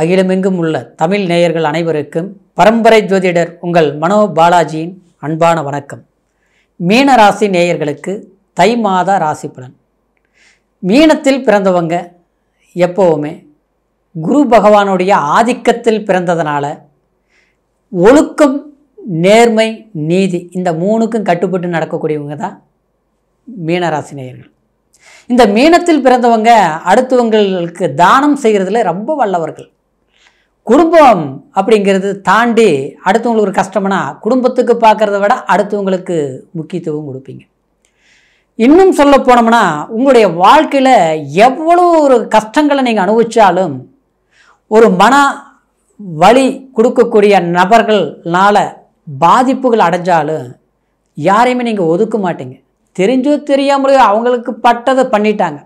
அகிலமெங்கும் உள்ள தமிழ் நேயர்கள் அனைவருக்கும் பரம்பரை ஜோதிடர் உங்கள் மனோ பாலாஜியின் அன்பான வணக்கம். மீன ராசி நேயர்களுக்கு தை மாத ராசி பலன். மீனத்தில் பிறந்தவங்க எப்போவுமே குரு பகவானுடைய ஆதிக்கத்தில் பிறந்ததுனால ஒழுக்கம், நேர்மை, நீதி இந்த மூணுக்கும் கட்டுப்பட்டு நடக்கக்கூடியவங்க தான் மீனராசி நேயர்கள். இந்த மீனத்தில் பிறந்தவங்க அடுத்தவங்களுக்கு தானம் செய்கிறதுல ரொம்ப வல்லவர்கள். குடும்பம் அப்படிங்கிறது தாண்டி அடுத்தவங்களுக்கு ஒரு கஷ்டம்னா குடும்பத்துக்கு பார்க்குறத விட அடுத்தவங்களுக்கு முக்கியத்துவம் கொடுப்பீங்க. இன்னும் சொல்ல போனோம்னா உங்களுடைய வாழ்க்கையில் எவ்வளோ ஒரு கஷ்டங்களை நீங்கள் அனுபவித்தாலும் ஒரு மன வலி கொடுக்கக்கூடிய நபர்கள்னால பாதிப்புகள் அடைஞ்சாலும் யாரையுமே நீங்கள் ஒதுக்க மாட்டீங்க. தெரிஞ்சோ தெரியாமலையோ அவங்களுக்கு பட்டதை பண்ணிட்டாங்க,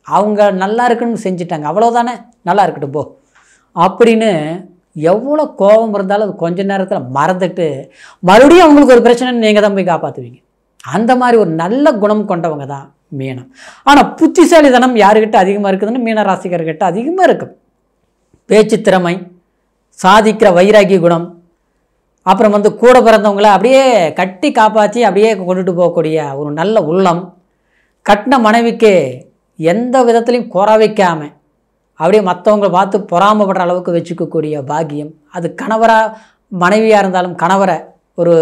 அவங்க நல்லா இருக்குன்னு செஞ்சிட்டாங்க, அவ்வளோதானே, நல்லா இருக்கட்டும் போ அப்படின்னு எவ்வளோ கோபம் இருந்தாலும் அது கொஞ்ச நேரத்தில் மறந்துட்டு மறுபடியும் அவங்களுக்கு ஒரு பிரச்சனை நீங்கள் தான் போய் காப்பாற்றுவீங்க. அந்த மாதிரி ஒரு நல்ல குணம் கொண்டவங்க தான் மீனம். ஆனால் புத்திசாலித்தனம் யாருக்கிட்ட அதிகமாக இருக்குதுன்னு மீன ராசிக்காரர்கிட்ட அதிகமாக இருக்கும். பேச்சு திறமை, சாதிக்கிற வைராகிய குணம், அப்புறம் கூட பிறந்தவங்கள அப்படியே கட்டி காப்பாற்றி அப்படியே கொண்டுட்டு போகக்கூடிய ஒரு நல்ல உள்ளம், கட்டின மனைவிக்கு எந்த விதத்துலையும் குறை வைக்காமல் அப்படியே மற்றவங்களை பார்த்து பொறாமப்படுற அளவுக்கு வச்சுக்கக்கூடிய பாக்கியம், அது கணவராக மனைவியாக இருந்தாலும் கணவரை ஒரு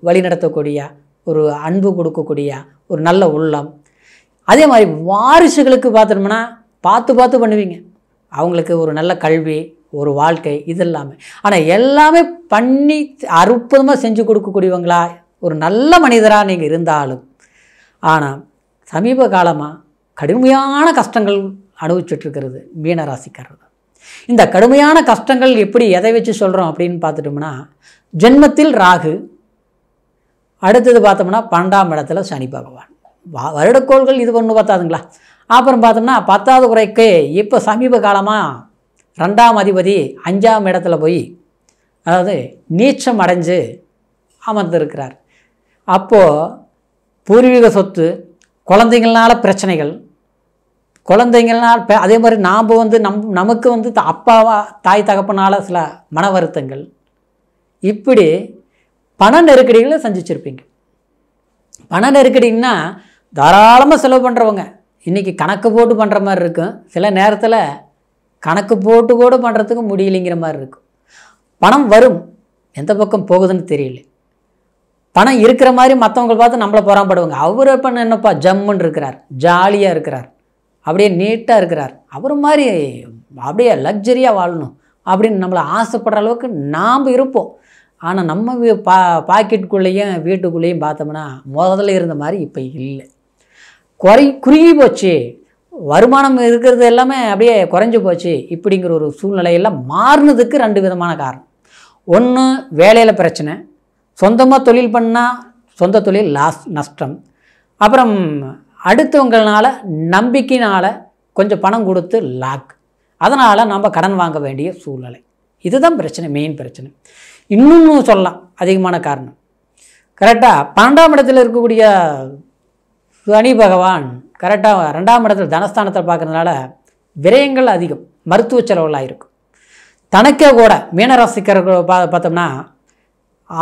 வழி நடத்தக்கூடிய ஒரு அன்பு கொடுக்கக்கூடிய ஒரு நல்ல உள்ளம். அதே மாதிரி வாரிசுகளுக்கு பார்த்துட்டோம்னா பார்த்து பண்ணுவீங்க. அவங்களுக்கு ஒரு நல்ல கல்வி, ஒரு வாழ்க்கை, இது எல்லாமே. ஆனால் எல்லாமே பண்ணி அற்புதமாக செஞ்சு கொடுக்கக்கூடியவங்களா ஒரு நல்ல மனிதராக நீங்கள் இருந்தாலும் ஆனால் சமீப காலமாக கடுமையான கஷ்டங்கள் அனுபவிச்சுட்ருக்கிறது மீனராசிக்காரர். இந்த கடுமையான கஷ்டங்கள் எப்படி எதை வச்சு சொல்கிறோம் அப்படின்னு பார்த்துட்டோம்னா, ஜென்மத்தில் ராகு, அடுத்தது பார்த்தோம்னா 12ஆம் இடத்துல சனி பகவான். வருடக்கோள்கள் இது ஒன்று பார்த்தாதுங்களா. அப்புறம் பார்த்தோம்னா 10வது குறைக்கு இப்போ சமீப காலமாக 2ஆம் அதிபதி 5ஆம் இடத்துல போய் அதாவது நீச்சம் அடைஞ்சு அமர்ந்திருக்கிறார். அப்போது பூர்வீக சொத்து, குழந்தைங்களால பிரச்சனைகள், குழந்தைங்கள்னால் அதே மாதிரி நாம் நமக்கு அப்பாவா தாய் தகப்பனால் சில மன வருத்தங்கள், இப்படி பண நெருக்கடிகளை சந்திச்சிருப்பீங்க. பண நெருக்கடின்னா தாராளமாக செலவு பண்ணுறவங்க இன்றைக்கி கணக்கு போட்டு பண்ணுற மாதிரி இருக்கும். சில நேரத்தில் கணக்கு போட்டு கூட பண்ணுறதுக்கு முடியலைங்கிற மாதிரி இருக்கும். பணம் வரும், எந்த பக்கம் போகுதுன்னு தெரியல. பணம் இருக்கிற மாதிரி மற்றவங்களை பார்த்து நம்மளை பொறாமப்படுவாங்க. அவர் பண்ண என்னப்பா ஜம்முன்னு இருக்கிறார், ஜாலியாக இருக்கிறார், அப்படியே நீட்டாக இருக்கிறார், அவர் மாதிரி அப்படியே லக்ஸரியாக வாழணும் அப்படின்னு நம்மளை ஆசைப்படுற அளவுக்கு நாம் இருப்போம். ஆனால் நம்ம பாக்கெட்டுக்குள்ளேயும் வீட்டுக்குள்ளேயும் பார்த்தோம்னா முதல்ல இருந்த மாதிரி இப்போ இல்லை. குறுகி போச்சு, வருமானம் இருக்கிறது எல்லாமே அப்படியே குறைஞ்சி போச்சு. இப்படிங்கிற ஒரு சூழ்நிலையெல்லாம் மாறினதுக்கு 2 விதமான காரணம். ஒன்று வேலையில் பிரச்சனை, சொந்தமாக தொழில் பண்ணால் சொந்த தொழில் நஷ்டம், அப்புறம் அடுத்தவங்களால நம்பிக்கையினால் கொஞ்சம் பணம் கொடுத்து லாக், அதனால் நம்ம கடன் வாங்க வேண்டிய சூழ்நிலை. இதுதான் பிரச்சனை, மெயின் பிரச்சனை. இன்னும் சொல்லலாம் அதிகமான காரணம். கரெக்டாக 12ஆம் இடத்தில் இருக்கக்கூடிய சனி பகவான் கரெக்டாக 2ஆம் இடத்தில் தனஸ்தானத்தில் பார்க்குறதுனால விரயங்கள் அதிகம், மருத்துவ செலவுகளாக இருக்கும். தனக்கே கூட மீனராசிக்காரர்கள் பார்த்தோம்னா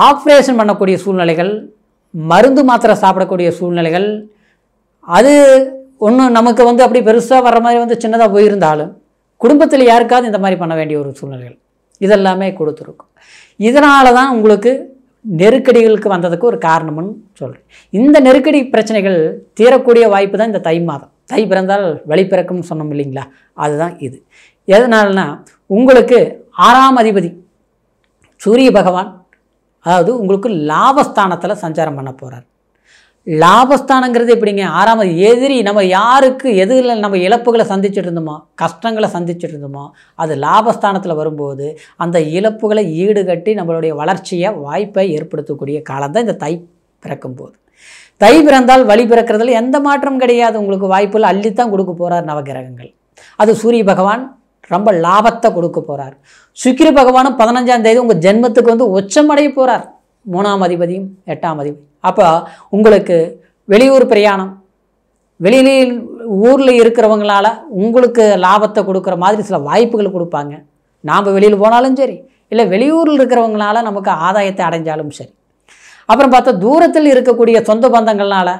ஆப்ரேஷன் பண்ணக்கூடிய சூழ்நிலைகள், மருந்து மாத்திரை சாப்பிடக்கூடிய சூழ்நிலைகள், அது ஒன்றும் நமக்கு அப்படி பெருசாக வர்ற மாதிரி சின்னதாக போயிருந்தாலும் குடும்பத்தில் யாருக்காவது இந்த மாதிரி பண்ண வேண்டிய ஒரு சூழ்நிலைகள் இதெல்லாமே கொடுத்துருக்கும். இதனால தான் உங்களுக்கு நெருக்கடிகளுக்கு வந்ததுக்கு ஒரு காரணம்னு சொல்கிறேன். இந்த நெருக்கடி பிரச்சனைகள் தீரக்கூடிய வாய்ப்பு தான் இந்த தை மாதம். தை பிறந்தால் வழி பிறக்கும்னு சொன்னோம் இல்லைங்களா, அதுதான் இது. எதனாலனா உங்களுக்கு 6ஆம் அதிபதி சூரிய பகவான் அதாவது உங்களுக்கு லாபஸ்தானத்தில் சஞ்சாரம் பண்ண போகிறார். லாபஸ்தானங்கிறது எப்படிங்க, 6ஆம் எதிரி நம்ம யாருக்கு எதில் நம்ம இழப்புகளை சந்திச்சுட்டு இருந்தோமோ, கஷ்டங்களை சந்திச்சுட்டு இருந்தோமோ, அது லாபஸ்தானத்தில் வரும்போது அந்த இழப்புகளை ஈடுகட்டி நம்மளுடைய வளர்ச்சியை வாய்ப்பை ஏற்படுத்தக்கூடிய காலம்தான் இந்த தை பிறக்கும் போது. தை பிறந்தால் வழி பிறக்கிறதுல எந்த மாற்றம் கிடையாது. உங்களுக்கு வாய்ப்புகள் அள்ளித்தான் கொடுக்க போகிறார் நவகிரகங்கள். அது சூரிய பகவான் ரொம்ப லாபத்தை கொடுக்க போகிறார். சுக்கிர பகவானும் 15ஆம் தேதி உங்கள் ஜென்மத்துக்கு உச்சமடைய போகிறார். 3ஆம் அதிபதியும் 8ஆம் அதிபதி. அப்போ உங்களுக்கு வெளியூர் பிரயாணம், வெளியில் ஊரில் இருக்கிறவங்களால உங்களுக்கு லாபத்தை கொடுக்குற மாதிரி சில வாய்ப்புகள் கொடுப்பாங்க. நாம் வெளியில் போனாலும் சரி, இல்லை வெளியூரில் இருக்கிறவங்களால நமக்கு ஆதாயத்தை அடைஞ்சாலும் சரி. அப்புறம் பார்த்தா தூரத்தில் இருக்கக்கூடிய சொந்த பந்தங்கள்னால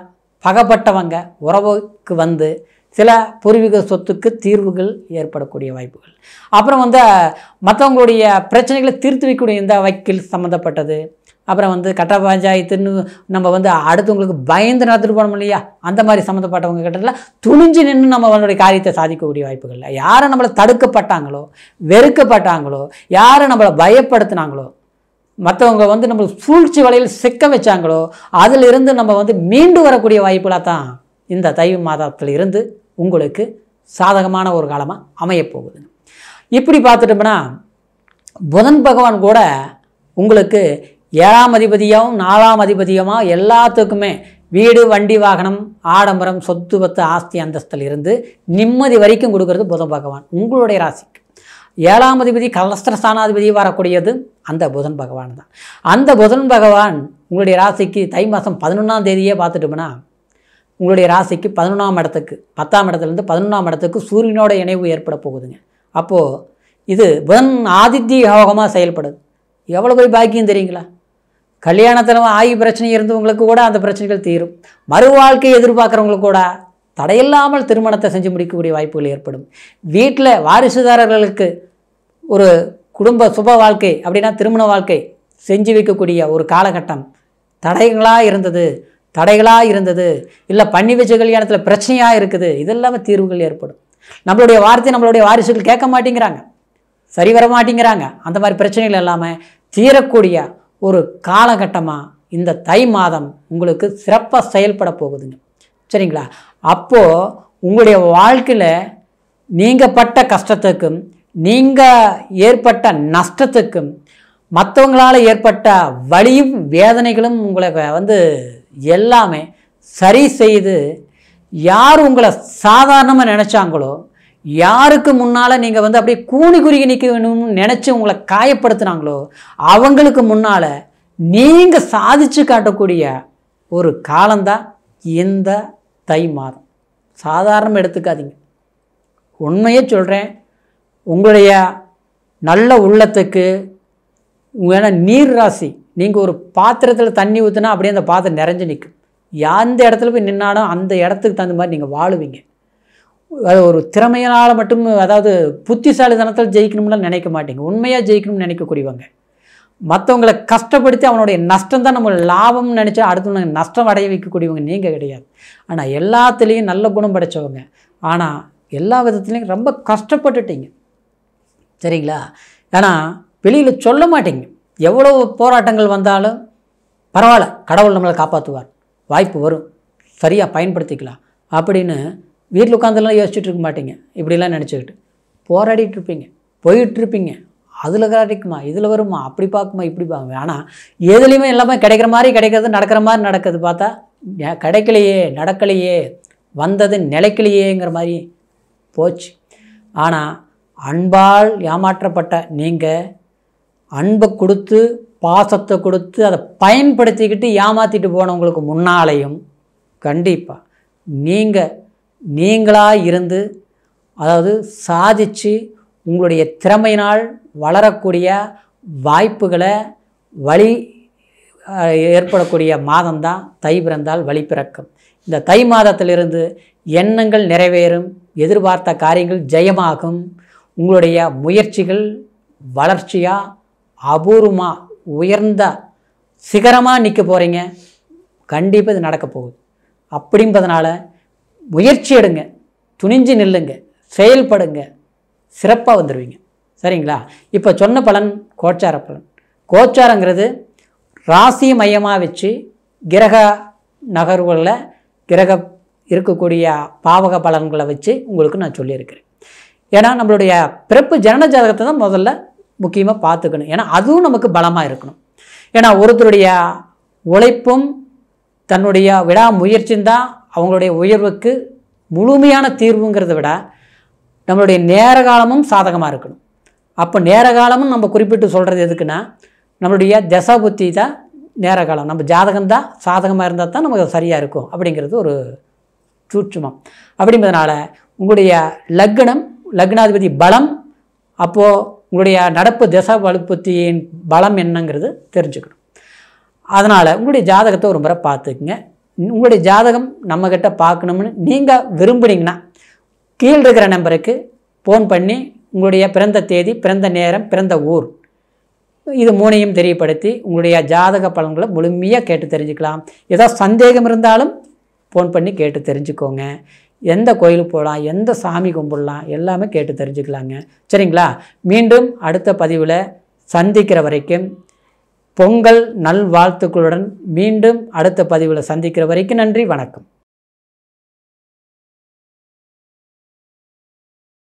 பகப்பட்டவங்க உறவுக்கு வந்து சில பூர்வீக சொத்துக்கு தீர்வுகள் ஏற்படக்கூடிய வாய்ப்புகள். அப்புறம் வந்து மற்றவங்களுடைய பிரச்சனைகளை தீர்த்து வைக்கக்கூடிய இந்த வக்கீல் சம்மந்தப்பட்டது. அப்புறம் வந்து கட்ட பஞ்சாயத்துன்னு நம்ம வந்து அடுத்தவங்களுக்கு பயந்து நடந்துட்டு போனோம் இல்லையா, அந்த மாதிரி சம்மந்தப்பட்டவங்க கிட்டலாம் துணிஞ்சு நின்று நம்மளுடைய காரியத்தை சாதிக்கக்கூடிய வாய்ப்புகள். யாரை நம்மளை தடுக்கப்பட்டாங்களோ, வெறுக்கப்பட்டாங்களோ, யாரை நம்மளை பயப்படுத்தினாங்களோ, மற்றவங்க வந்து நம்மளுக்கு சூழ்ச்சி வலையில் சிக்க வச்சாங்களோ, அதிலிருந்து நம்ம வந்து மீண்டு வரக்கூடிய வாய்ப்புகளாக தான் இந்த தை மாதத்தில் இருந்து உங்களுக்கு சாதகமான ஒரு காலமாக அமையப்போகுது. இப்படி பார்த்துட்டோம்னா புதன் பகவான் கூட உங்களுக்கு 7ஆம் அதிபதியாகவும் 4ஆம் அதிபதியமாக எல்லாத்துக்குமே வீடு, வண்டி, வாகனம், ஆடம்பரம், சொத்து பத்து, ஆஸ்தி, அந்தஸ்தில் இருந்து நிம்மதி வரைக்கும் கொடுக்கறது புதன் பகவான் உங்களுடைய ராசிக்கு. 7ஆம் அதிபதி கலஸ்திரஸ்தானாதிபதி வரக்கூடியது அந்த புதன் பகவான் தான். அந்த புதன் பகவான் உங்களுடைய ராசிக்கு தை மாதம் 11ஆம் தேதியே பார்த்துட்டோம்னா உங்களுடைய ராசிக்கு 11ஆம் இடத்துக்கு 10ஆம் இடத்துலேருந்து 11ஆம் இடத்துக்கு சூரியனோட இணைவு ஏற்பட போகுதுங்க. அப்போது இது புதன் ஆதித்ய யோகமாக செயல்படுது. எவ்வளோ போய் பாக்கியம் தெரியுங்களா? கல்யாணத்தில் ஆகி பிரச்சனை இருந்தவங்களுக்கு கூட அந்த பிரச்சனைகள் தீரும். மறு வாழ்க்கையை எதிர்பார்க்குறவங்களுக்கு கூட தடையில்லாமல் திருமணத்தை செஞ்சு முடிக்கக்கூடிய வாய்ப்புகள் ஏற்படும். வீட்டில் வாரிசுதாரர்களுக்கு ஒரு குடும்ப சுப வாழ்க்கை அப்படின்னா திருமண வாழ்க்கை செஞ்சு வைக்கக்கூடிய ஒரு காலகட்டம் தடைகளாக இருந்தது இல்லை பண்ணி வச்ச கல்யாணத்தில் பிரச்சனையாக இருக்குது, இதெல்லாமே தீர்வுகள் ஏற்படும். நம்மளுடைய வார்த்தை நம்மளுடைய வாரிசுகள் கேட்க மாட்டேங்கிறாங்க, சரி வர மாட்டேங்கிறாங்க. அந்த மாதிரி பிரச்சனைகள் எல்லாமே தீரக்கூடிய ஒரு காலகட்டமாக இந்த தை மாதம் உங்களுக்கு சிறப்பாக செயல்பட போகுதுங்க. சரிங்களா? அப்போது உங்களுடைய வாழ்க்கையில் நீங்கள் பட்ட கஷ்டத்துக்கும் நீங்கள் ஏற்பட்ட நஷ்டத்துக்கும் மற்றவங்களால் ஏற்பட்ட வலியும் வேதனைகளும் உங்களை வந்து எல்லாமே சரி செய்து, யார் உங்களை சாதாரணமாக நினச்சாங்களோ, யாருக்கு முன்னால் நீங்கள் வந்து அப்படியே கூனி குறுகி நிற்கணும்னு நினச்சி உங்களை காயப்படுத்தினாங்களோ அவங்களுக்கு முன்னால் நீங்கள் சாதித்து காட்டக்கூடிய ஒரு காலம்தான் இந்த தை மாதம். சாதாரணமாக எடுத்துக்காதீங்க. உண்மையே சொல்கிறேன், உங்களுடைய நல்ல உள்ளத்துக்கு ஏன்னா நீர் ராசி, நீங்கள் ஒரு பாத்திரத்தில் தண்ணி ஊற்றினா அப்படியே அந்த பாத்திரம் நிறைஞ்சு நிற்கும். எந்த இடத்துல போய் நின்னாலும் அந்த இடத்துக்கு தகுந்த மாதிரி நீங்கள் வாழுவீங்க. ஒரு திறமையினால் மட்டும், அதாவது புத்திசாலித்தனத்தில் ஜெயிக்கணும்லாம் நினைக்க மாட்டீங்க. உண்மையாக ஜெயிக்கணும்னு நினைக்கக்கூடியவங்க. மற்றவங்களை கஷ்டப்படுத்தி அவனுடைய நஷ்டம் தான் நம்ம லாபம்னு நினச்சா அடுத்தவங்க நஷ்டம் அடைய வைக்கக்கூடியவங்க நீங்கள் கிடையாது. ஆனால் எல்லாத்துலேயும் நல்ல குணம் படைத்தவங்க. ஆனால் எல்லா விதத்துலேயும் ரொம்ப கஷ்டப்பட்டுட்டீங்க. சரிங்களா? ஏன்னா வெளியில் சொல்ல மாட்டீங்க. எவ்வளோ போராட்டங்கள் வந்தாலும் பரவாயில்ல, கடவுள் நம்மளை காப்பாற்றுவார், வாய்ப்பு வரும், சரியாக பயன்படுத்திக்கலாம் அப்படின்னு வீட்டில் உட்காந்துலாம் யோசிச்சுட்டு இருக்க மாட்டீங்க. இப்படிலாம் நினச்சிக்கிட்டு போராடிட்டு இருப்பீங்க, போயிட்டுருப்பீங்க. அதில் கிடைக்குமா, இதில் வருமா, அப்படி பார்க்குமா, இப்படி பார்க்குமா. ஆனால் எதுலேயுமே எல்லாமே கிடைக்கிற மாதிரி கிடைக்கிறது, நடக்கிற மாதிரி நடக்குது. பார்த்தா கிடைக்கலையே, நடக்கலையே, வந்தது நிலைக்கலையேங்கிற மாதிரி போச்சு. ஆனால் அன்பால் ஏமாற்றப்பட்ட நீங்கள் அன்பை கொடுத்து பாசத்தை கொடுத்து அதை பயன்படுத்திக்கிட்டு ஏமாற்றிட்டு போனவங்களுக்கு முன்னாலேயும் கண்டிப்பாக நீங்களாக இருந்து, அதாவது சாதித்து உங்களுடைய திறமையினால் வளரக்கூடிய வாய்ப்புகளை வழி ஏற்படக்கூடிய மாதம்தான் தை பிறந்தால் வழி பிறக்கும். இந்த தை மாதத்திலிருந்து எண்ணங்கள் நிறைவேறும், எதிர்பார்த்த காரியங்கள் ஜெயமாகும், உங்களுடைய முயற்சிகள் வளர்ச்சியாக அபூர்வமாக உயர்ந்த சிகரமாக நிற்க போகிறீங்க. கண்டிப்பாக இது நடக்க போகுது. அப்படின்றதுனால முயற்சி எடுங்க, துணிஞ்சு நில்லுங்க, செயல்படுங்க, சிறப்பாக வந்துடுவீங்க. சரிங்களா? இப்போ சொன்ன பலன் கோச்சார பலன். கோச்சாரங்கிறது ராசி மையமாக வச்சு கிரக நகர்வுகளில் கிரக இருக்கக்கூடிய பாவக பலன்களை வச்சு உங்களுக்கு நான் சொல்லியிருக்கிறேன். ஏன்னா நம்மளுடைய பிறப்பு ஜனன ஜாதகத்தை தான் முதல்ல முக்கியமாக பார்த்துக்கணும். ஏன்னா அதுவும் நமக்கு பலமாக இருக்கணும். ஏன்னா ஒருத்தருடைய உழைப்பும் தன்னுடைய விடாமுயற்சியும் தான் அவங்களுடைய உயர்வுக்கு முழுமையான தீர்வுங்கிறத விட நம்மளுடைய நேர காலமும் சாதகமாக இருக்கணும். அப்போ நேர காலமும் நம்ம குறிப்பிட்டு சொல்கிறது எதுக்குன்னா, நம்மளுடைய தசா புத்தி தான் நேர காலம், நம்ம ஜாதகம் தான் சாதகமாக இருந்தால் தான் நமக்கு சரியாக இருக்கும் அப்படிங்கிறது ஒரு சூட்சுமம். அப்படிங்கிறதுனால உங்களுடைய லக்னாதிபதி பலம், அப்போது உங்களுடைய நடப்பு திசை வலுப்புத்தியின் பலம் என்னங்கிறது தெரிஞ்சுக்கணும். அதனால் உங்களுடைய ஜாதகத்தை ஒரு முறை பார்த்துக்குங்க. உங்களுடைய ஜாதகம் நம்மக்கிட்ட பார்க்கணும்னு நீங்கள் விரும்புனீங்கன்னா கீழே இருக்கிற நம்பருக்கு ஃபோன் பண்ணி உங்களுடைய பிறந்த தேதி, பிறந்த நேரம், பிறந்த ஊர் இது மூணையும் தெரியப்படுத்தி உங்களுடைய ஜாதக பலன்களை முழுமையாக கேட்டு தெரிஞ்சுக்கலாம். ஏதாவது சந்தேகம் இருந்தாலும் ஃபோன் பண்ணி கேட்டு தெரிஞ்சுக்கோங்க. எந்த கோயிலுக்கு போகலாம், எந்த சாமி கும்பிடலாம், எல்லாமே கேட்டு தெரிஞ்சுக்கலாங்க. சரிங்களா? மீண்டும் அடுத்த பதிவில் சந்திக்கிற வரைக்கும் பொங்கல் நல்வாழ்த்துக்களுடன் மீண்டும் அடுத்த பதிவில் சந்திக்கிற வரைக்கும் நன்றி, வணக்கம்.